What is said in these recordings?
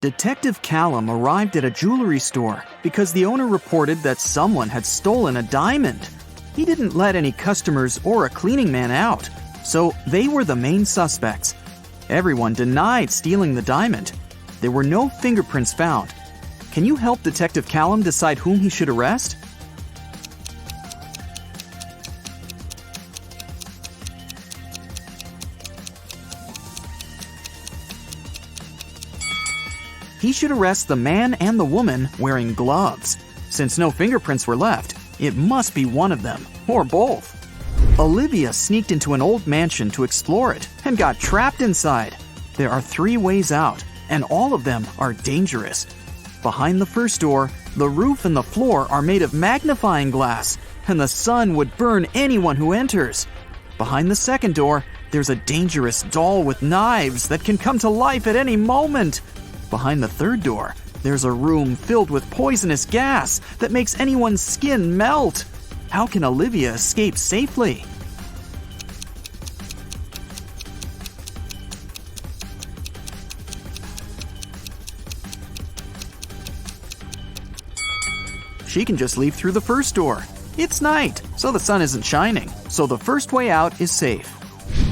Detective Callum arrived at a jewelry store because the owner reported that someone had stolen a diamond. He didn't let any customers or a cleaning man out, so they were the main suspects. Everyone denied stealing the diamond. There were no fingerprints found. Can you help Detective Callum decide whom he should arrest? He should arrest the man and the woman wearing gloves. Since no fingerprints were left, it must be one of them, or both. Olivia sneaked into an old mansion to explore it and got trapped inside. There are 3 ways out, and all of them are dangerous. Behind the first door, the roof and the floor are made of magnifying glass, and the sun would burn anyone who enters. Behind the second door, there's a dangerous doll with knives that can come to life at any moment. Behind the third door, there's a room filled with poisonous gas that makes anyone's skin melt. How can Olivia escape safely? She can just leave through the first door. It's night, so the sun isn't shining, so the first way out is safe.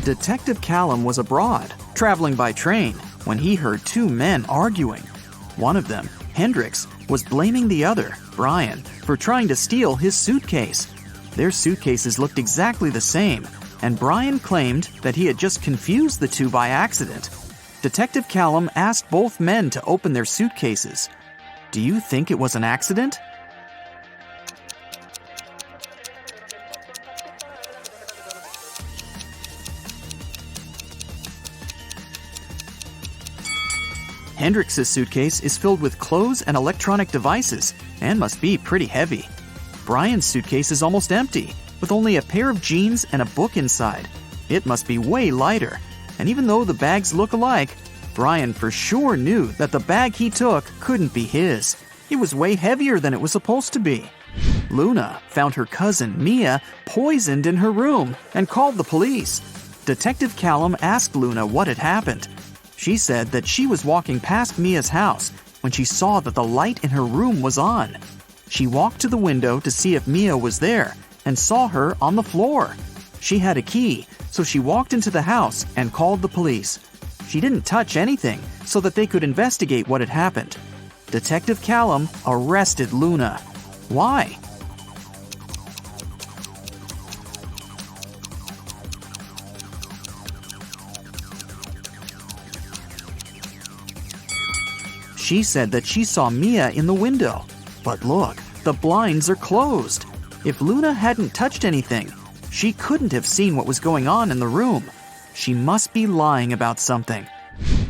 Detective Callum was abroad, traveling by train, when he heard 2 men arguing. One of them, Hendrix, was blaming the other, Brian, for trying to steal his suitcase. Their suitcases looked exactly the same, and Brian claimed that he had just confused the 2 by accident. Detective Callum asked both men to open their suitcases. Do you think it was an accident? Hendrix's suitcase is filled with clothes and electronic devices and must be pretty heavy. Brian's suitcase is almost empty, with only a pair of jeans and a book inside. It must be way lighter, and even though the bags look alike, Brian for sure knew that the bag he took couldn't be his. It was way heavier than it was supposed to be. Luna found her cousin, Mia, poisoned in her room and called the police. Detective Callum asked Luna what had happened. She said that she was walking past Mia's house when she saw that the light in her room was on. She walked to the window to see if Mia was there and saw her on the floor. She had a key, so she walked into the house and called the police. She didn't touch anything so that they could investigate what had happened. Detective Callum arrested Luna. Why? She said that she saw Mia in the window. But look, the blinds are closed. If Luna hadn't touched anything, she couldn't have seen what was going on in the room. She must be lying about something.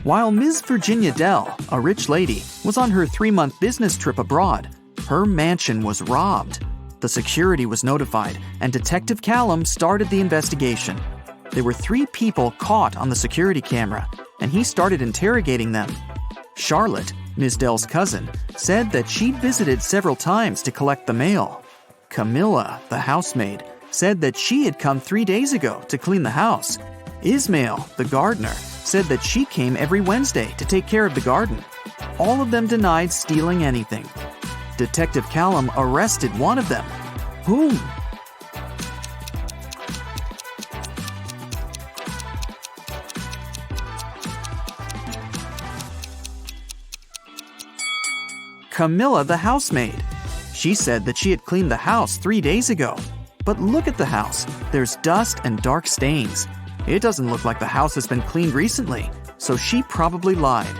While Ms. Virginia Dell, a rich lady, was on her 3-month business trip abroad, her mansion was robbed. The security was notified, and Detective Callum started the investigation. There were 3 people caught on the security camera, and he started interrogating them. Charlotte, Ms. Dell's cousin, said that she'd visited several times to collect the mail. Camilla, the housemaid, said that she had come 3 days ago to clean the house. Ismail, the gardener, said that she came every Wednesday to take care of the garden. All of them denied stealing anything. Detective Callum arrested one of them. Whom? Camilla, the housemaid. She said that she had cleaned the house 3 days ago. But look at the house. There's dust and dark stains. It doesn't look like the house has been cleaned recently, so she probably lied.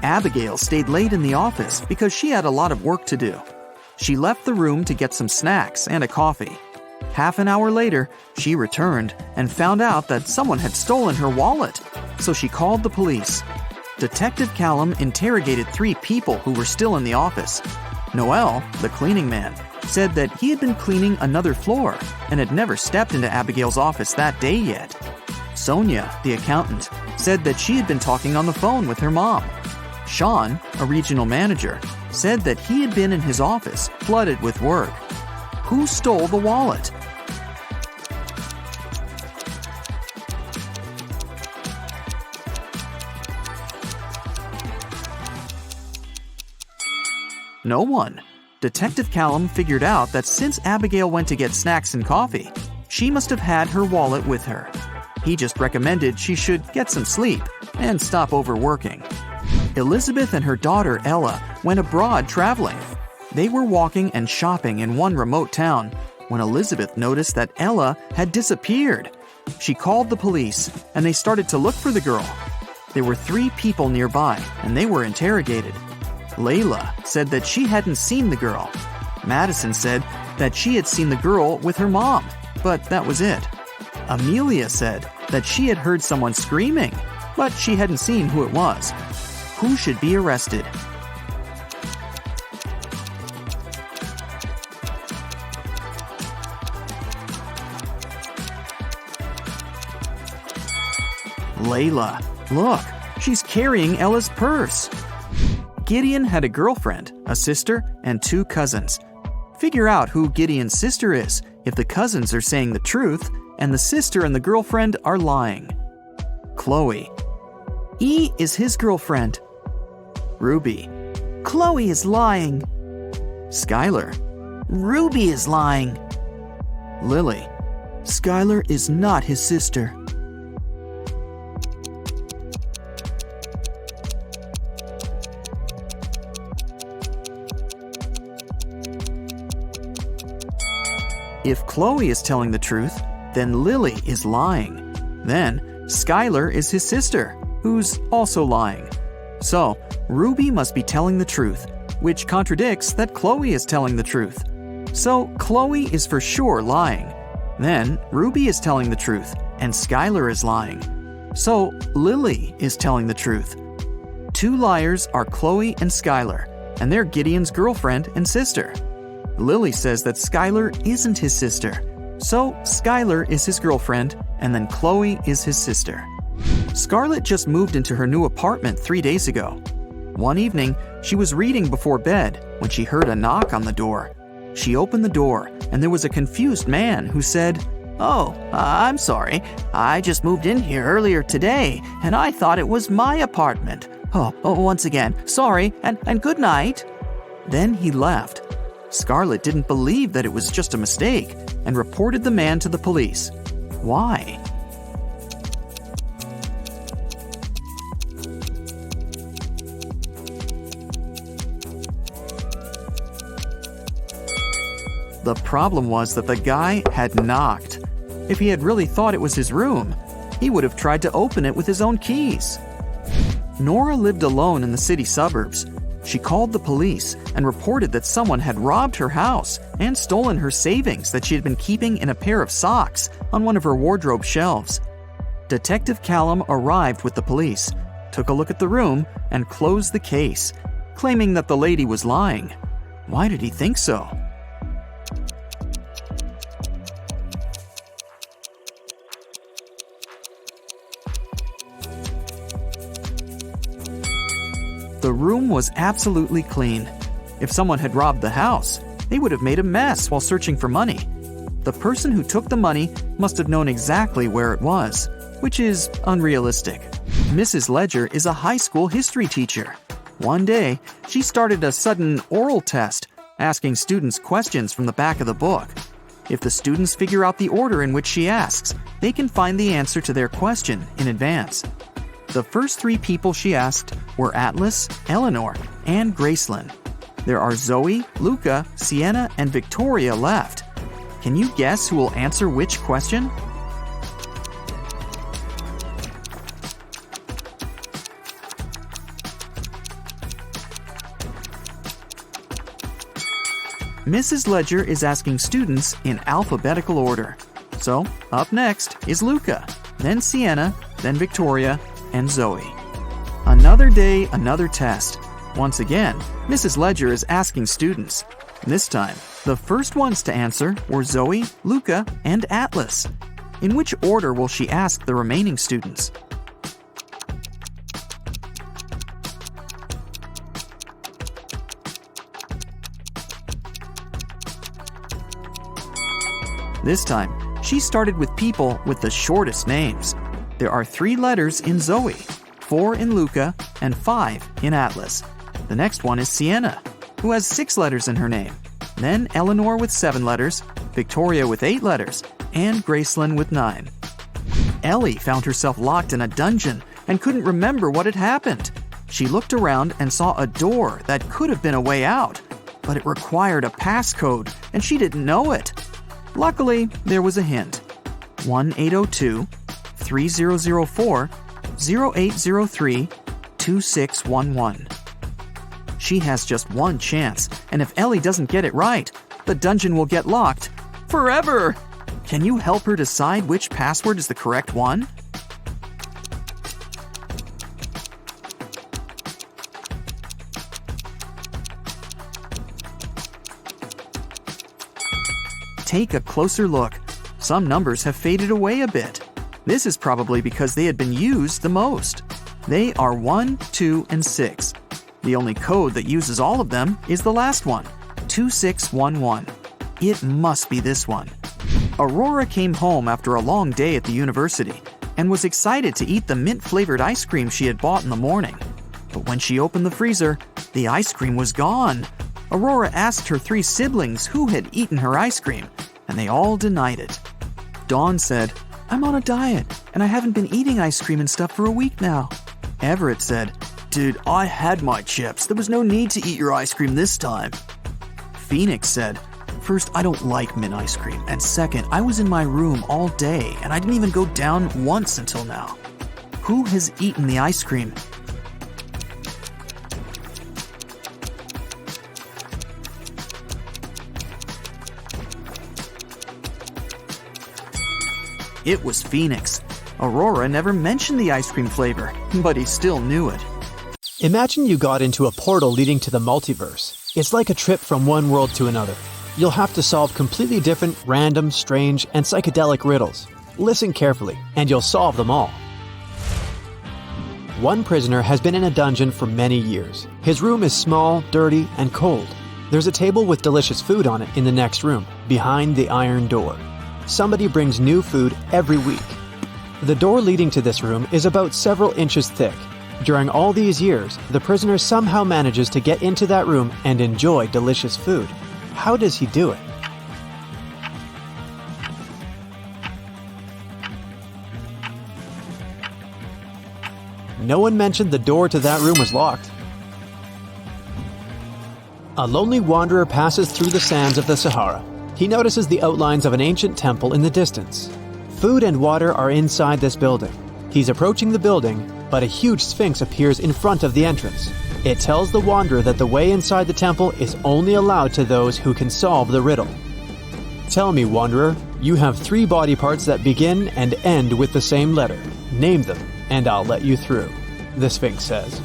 Abigail stayed late in the office because she had a lot of work to do. She left the room to get some snacks and a coffee. Half an hour later, she returned and found out that someone had stolen her wallet, so she called the police. Detective Callum interrogated 3 people who were still in the office. Noel, the cleaning man, said that he had been cleaning another floor and had never stepped into Abigail's office that day yet. Sonia, the accountant, said that she had been talking on the phone with her mom. Sean, a regional manager, said that he had been in his office, flooded with work. Who stole the wallet? No one. Detective Callum figured out that since Abigail went to get snacks and coffee, she must have had her wallet with her. He just recommended she should get some sleep and stop overworking. Elizabeth and her daughter Ella went abroad traveling. They were walking and shopping in one remote town when Elizabeth noticed that Ella had disappeared. She called the police and they started to look for the girl. There were 3 people nearby and they were interrogated. Layla said that she hadn't seen the girl. Madison said that she had seen the girl with her mom, but that was it. Amelia said that she had heard someone screaming, but she hadn't seen who it was. Who should be arrested? Layla. Look, she's carrying Ella's purse. Gideon had a girlfriend, a sister, and 2 cousins. Figure out who Gideon's sister is if the cousins are saying the truth and the sister and the girlfriend are lying. Chloe. E is his girlfriend. Ruby. Chloe is lying. Skylar. Ruby is lying. Lily. Skylar is not his sister. If Chloe is telling the truth, then Lily is lying. Then Skylar is his sister, who's also lying. So Ruby must be telling the truth, which contradicts that Chloe is telling the truth. So Chloe is for sure lying. Then Ruby is telling the truth, and Skylar is lying. So Lily is telling the truth. 2 liars are Chloe and Skylar, and they're Gideon's girlfriend and sister. Lily says that Skylar isn't his sister. So Skylar is his girlfriend, and then Chloe is his sister. Scarlett just moved into her new apartment 3 days ago. One evening, she was reading before bed when she heard a knock on the door. She opened the door, and there was a confused man who said, "Oh, I'm sorry. I just moved in here earlier today, and I thought it was my apartment. Once again, sorry, and good night." Then he left. Scarlett didn't believe that it was just a mistake and reported the man to the police. Why? The problem was that the guy had knocked. If he had really thought it was his room, he would have tried to open it with his own keys. Nora lived alone in the city suburbs. She called the police and reported that someone had robbed her house and stolen her savings that she had been keeping in a pair of socks on one of her wardrobe shelves. Detective Callum arrived with the police, took a look at the room, and closed the case, claiming that the lady was lying. Why did he think so? The room was absolutely clean. If someone had robbed the house, they would have made a mess while searching for money. The person who took the money must have known exactly where it was, which is unrealistic. Mrs. Ledger is a high school history teacher. One day, she started a sudden oral test, asking students questions from the back of the book. If the students figure out the order in which she asks, they can find the answer to their question in advance. The first 3 people she asked were Atlas, Eleanor, and Gracelyn. There are Zoe, Luca, Sienna, and Victoria left. Can you guess who will answer which question? Mrs. Ledger is asking students in alphabetical order. So, up next is Luca, then Sienna, then Victoria, and Zoe. Another day, another test. Once again, Mrs. Ledger is asking students. This time, the first ones to answer were Zoe, Luca, and Atlas. In which order will she ask the remaining students? This time, she started with people with the shortest names. There are 3 letters in Zoe, 4 in Luca, and 5 in Atlas. The next one is Sienna. who has 6 letters in her name. Then Eleanor with 7 letters, Victoria with 8 letters, and Gracelyn with 9. Ellie found herself locked in a dungeon and couldn't remember what had happened. She looked around and saw a door that could have been a way out, but it required a passcode and she didn't know it. Luckily, there was a hint. 1-802-3004-0803-2611. She has just one chance, and if Ellie doesn't get it right, the dungeon will get locked forever. Can you help her decide which password is the correct one? Take a closer look. Some numbers have faded away a bit. This is probably because they had been used the most. They are 1, 2, and 6. The only code that uses all of them is the last one, 2611. It must be this one. Aurora came home after a long day at the university and was excited to eat the mint-flavored ice cream she had bought in the morning. But when she opened the freezer, the ice cream was gone. Aurora asked her 3 siblings who had eaten her ice cream, and they all denied it. Dawn said, "I'm on a diet, and I haven't been eating ice cream and stuff for a week now." Everett said, "Dude, I had my chips. There was no need to eat your ice cream this time." Phoenix said, "First, I don't like mint ice cream, and second, I was in my room all day, and I didn't even go down once until now. Who has eaten the ice cream?" It was Phoenix. Aurora never mentioned the ice cream flavor, but he still knew it. Imagine you got into a portal leading to the multiverse. It's like a trip from one world to another. You'll have to solve completely different, random, strange, and psychedelic riddles. Listen carefully, and you'll solve them all. One prisoner has been in a dungeon for many years. His room is small, dirty, and cold. There's a table with delicious food on it in the next room, behind the iron door. Somebody brings new food every week. The door leading to this room is about several inches thick. During all these years, the prisoner somehow manages to get into that room and enjoy delicious food. How does he do it? No one mentioned the door to that room was locked. A lonely wanderer passes through the sands of the Sahara. He notices the outlines of an ancient temple in the distance. Food and water are inside this building. He's approaching the building, but a huge sphinx appears in front of the entrance. It tells the wanderer that the way inside the temple is only allowed to those who can solve the riddle. Tell me, wanderer, you have 3 body parts that begin and end with the same letter. Name them, and I'll let you through, the sphinx says.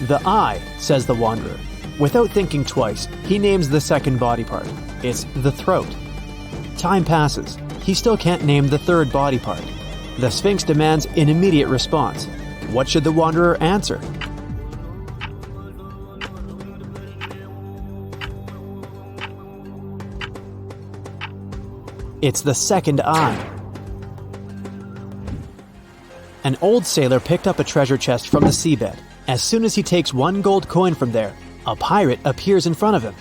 The eye, says the wanderer. Without thinking twice, he names the second body part. It's the throat. Time passes. He still can't name the third body part. The Sphinx demands an immediate response. What should the wanderer answer? It's the second eye. An old sailor picked up a treasure chest from the seabed. As soon as he takes 1 gold coin from there, a pirate appears in front of him.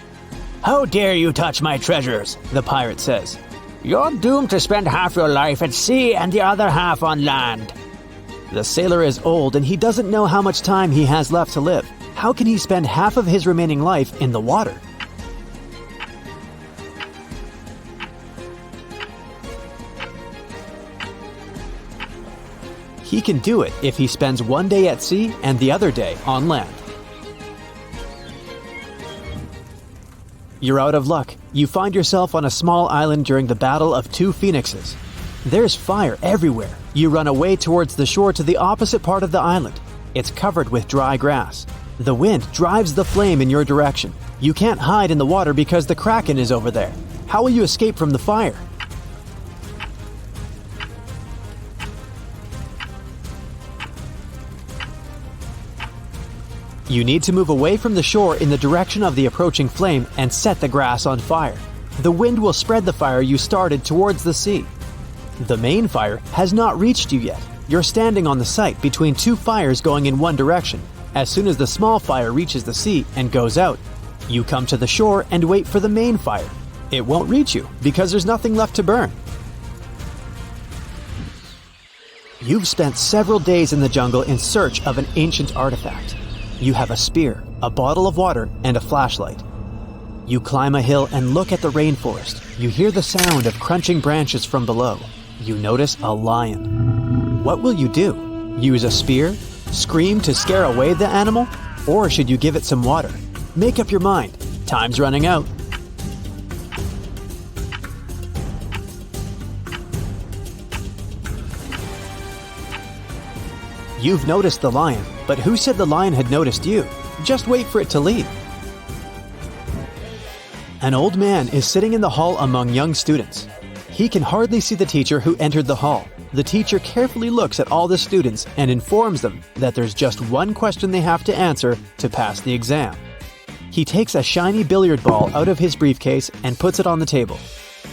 "How dare you touch my treasures?" the pirate says. "You're doomed to spend half your life at sea and the other half on land." The sailor is old and he doesn't know how much time he has left to live. How can he spend half of his remaining life in the water? He can do it if he spends 1 day at sea and the other day on land. You're out of luck. You find yourself on a small island during the battle of 2 phoenixes. There's fire everywhere. You run away towards the shore to the opposite part of the island. It's covered with dry grass. The wind drives the flame in your direction. You can't hide in the water because the kraken is over there. How will you escape from the fire? You need to move away from the shore in the direction of the approaching flame and set the grass on fire. The wind will spread the fire you started towards the sea. The main fire has not reached you yet. You're standing on the site between 2 fires going in one direction. As soon as the small fire reaches the sea and goes out, You come to the shore and wait for the main fire. It won't reach you because there's nothing left to burn. You've spent several days in the jungle in search of an ancient artifact. You have a spear, a bottle of water, and a flashlight. You climb a hill and look at the rainforest. You hear the sound of crunching branches from below. You notice a lion. What will you do? Use a spear? Scream to scare away the animal? Or should you give it some water? Make up your mind. Time's running out. You've noticed the lion, but who said the lion had noticed you? Just wait for it to leave. An old man is sitting in the hall among young students. He can hardly see the teacher who entered the hall. The teacher carefully looks at all the students and informs them that there's just one question they have to answer to pass the exam. He takes a shiny billiard ball out of his briefcase and puts it on the table.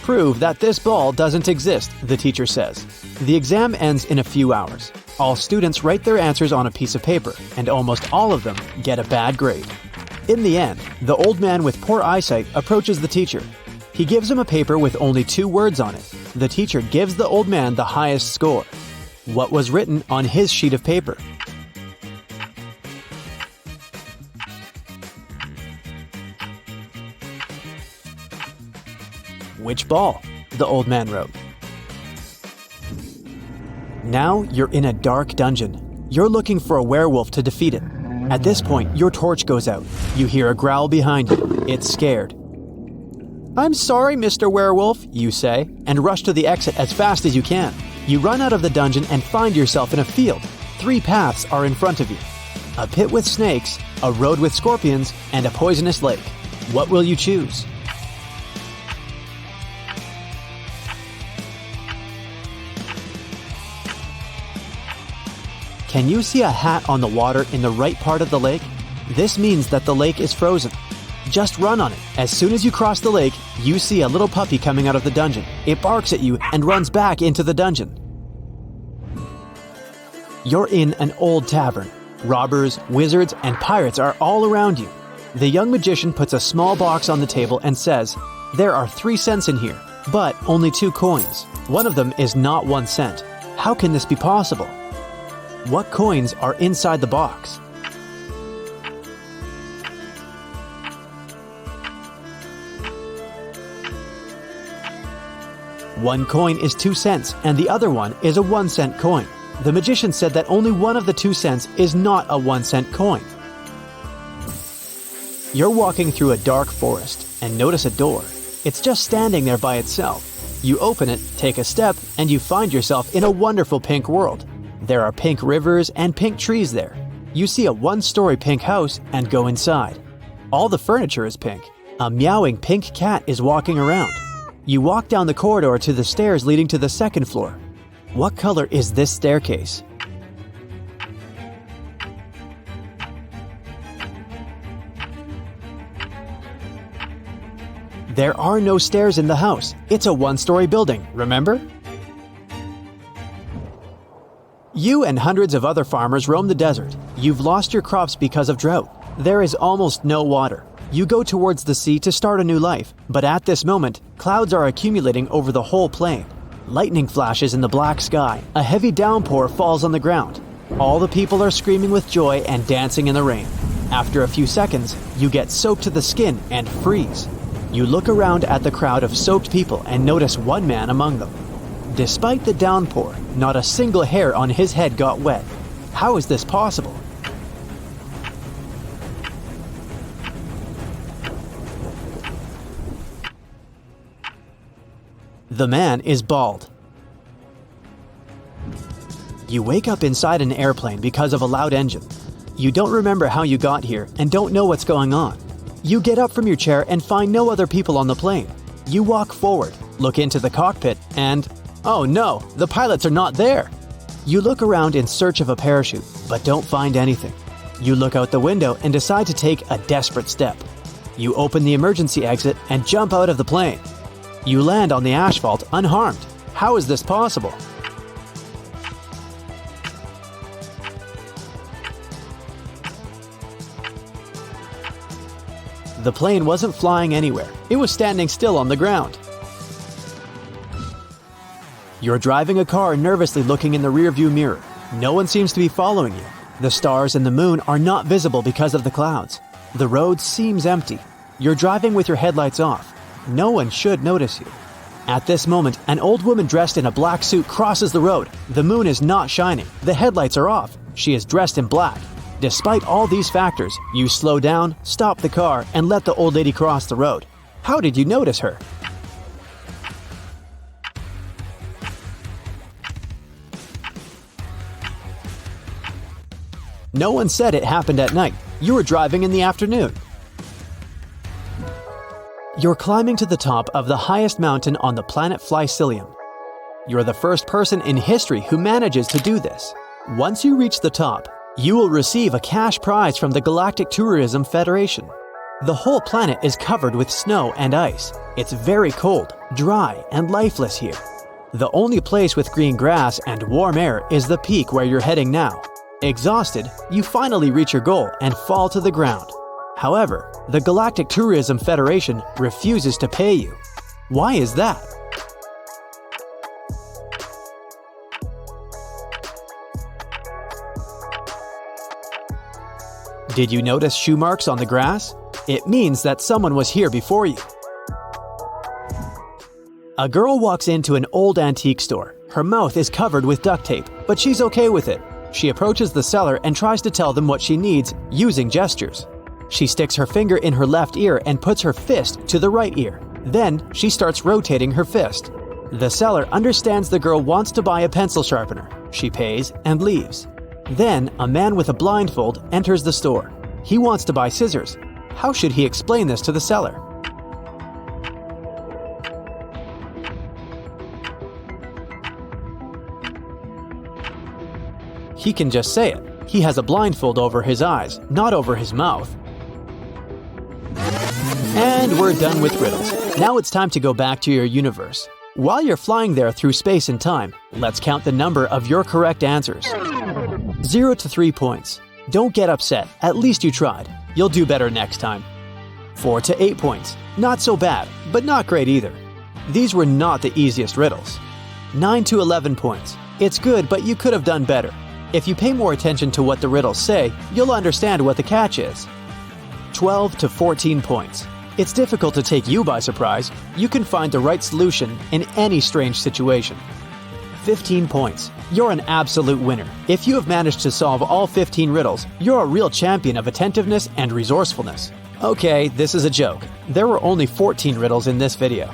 Prove that this ball doesn't exist, the teacher says. The exam ends in a few hours. All students write their answers on a piece of paper, and almost all of them get a bad grade. In the end, the old man with poor eyesight approaches the teacher. He gives him a paper with only 2 words on it. The teacher gives the old man the highest score. What was written on his sheet of paper? Which ball? The old man wrote. Now you're in a dark dungeon. You're looking for a werewolf to defeat it. At this point, your torch goes out. You hear a growl behind you. It's scared. "I'm sorry, Mr. Werewolf," you say, and rush to the exit as fast as you can. You run out of the dungeon and find yourself in a field. 3 paths are in front of you. A pit with snakes, a road with scorpions, and a poisonous lake. What will you choose? Can you see a hat on the water in the right part of the lake? This means that the lake is frozen. Just run on it. As soon as you cross the lake, you see a little puppy coming out of the dungeon. It barks at you and runs back into the dungeon. You're in an old tavern. Robbers, wizards, and pirates are all around you. The young magician puts a small box on the table and says, "There are 3 cents in here, but only 2 coins. One of them is not 1 cent. How can this be possible?" What coins are inside the box? One coin is 2 cents, and the other one is a 1 cent coin. The magician said that only one of the 2 cents is not a 1 cent coin. You're walking through a dark forest and notice a door. It's just standing there by itself. You open it, take a step, and you find yourself in a wonderful pink world. There are pink rivers and pink trees there. You see a 1-story pink house and go inside. All the furniture is pink. A meowing pink cat is walking around. You walk down the corridor to the stairs leading to the 2nd floor. What color is this staircase? There are no stairs in the house. It's a 1-story building, remember? You and hundreds of other farmers roam the desert. You've lost your crops because of drought. There is almost no water. You go towards the sea to start a new life, but at this moment, clouds are accumulating over the whole plain. Lightning flashes in the black sky. A heavy downpour falls on the ground. All the people are screaming with joy and dancing in the rain. After a few seconds, you get soaked to the skin and freeze. You look around at the crowd of soaked people and notice one man among them. Despite the downpour, not a single hair on his head got wet. How is this possible? The man is bald. You wake up inside an airplane because of a loud engine. You don't remember how you got here and don't know what's going on. You get up from your chair and find no other people on the plane. You walk forward, look into the cockpit, and oh no, the pilots are not there. You look around in search of a parachute, but don't find anything. You look out the window and decide to take a desperate step. You open the emergency exit and jump out of the plane. You land on the asphalt unharmed. How is this possible? The plane wasn't flying anywhere. It was standing still on the ground. You're driving a car nervously looking in the rearview mirror. No one seems to be following you. The stars and the moon are not visible because of the clouds. The road seems empty. You're driving with your headlights off. No one should notice you. At this moment, an old woman dressed in a black suit crosses the road. The moon is not shining. The headlights are off. She is dressed in black. Despite all these factors, you slow down, stop the car, and let the old lady cross the road. How did you notice her? No one said it happened at night. You were driving in the afternoon. You're climbing to the top of the highest mountain on the planet Flycilium. You're the first person in history who manages to do this. Once you reach the top, you will receive a cash prize from the Galactic Tourism Federation. The whole planet is covered with snow and ice. It's very cold, dry, and lifeless here. The only place with green grass and warm air is the peak where you're heading now. Exhausted, you finally reach your goal and fall to the ground. However, the Galactic Tourism Federation refuses to pay you. Why is that? Did you notice shoe marks on the grass? It means that someone was here before you. A girl walks into an old antique store. Her mouth is covered with duct tape, but she's okay with it. She approaches the seller and tries to tell them what she needs using gestures. She sticks her finger in her left ear and puts her fist to the right ear. Then she starts rotating her fist. The seller understands the girl wants to buy a pencil sharpener. She pays and leaves. Then a man with a blindfold enters the store. He wants to buy scissors. How should he explain this to the seller? He can just say it. He has a blindfold over his eyes, not over his mouth. And we're done with riddles. Now it's time to go back to your universe. While you're flying there through space and time, let's count the number of your correct answers. 0 to 3 points. Don't get upset, at least you tried. You'll do better next time. 4 to 8 points. Not so bad, but not great either. These were not the easiest riddles. 9 to 11 points. It's good, but you could have done better. If you pay more attention to what the riddles say, you'll understand what the catch is. 12 to 14 points. It's difficult to take you by surprise. You can find the right solution in any strange situation. 15 points. You're an absolute winner. If you have managed to solve all 15 riddles, you're a real champion of attentiveness and resourcefulness. Okay, this is a joke. There were only 14 riddles in this video.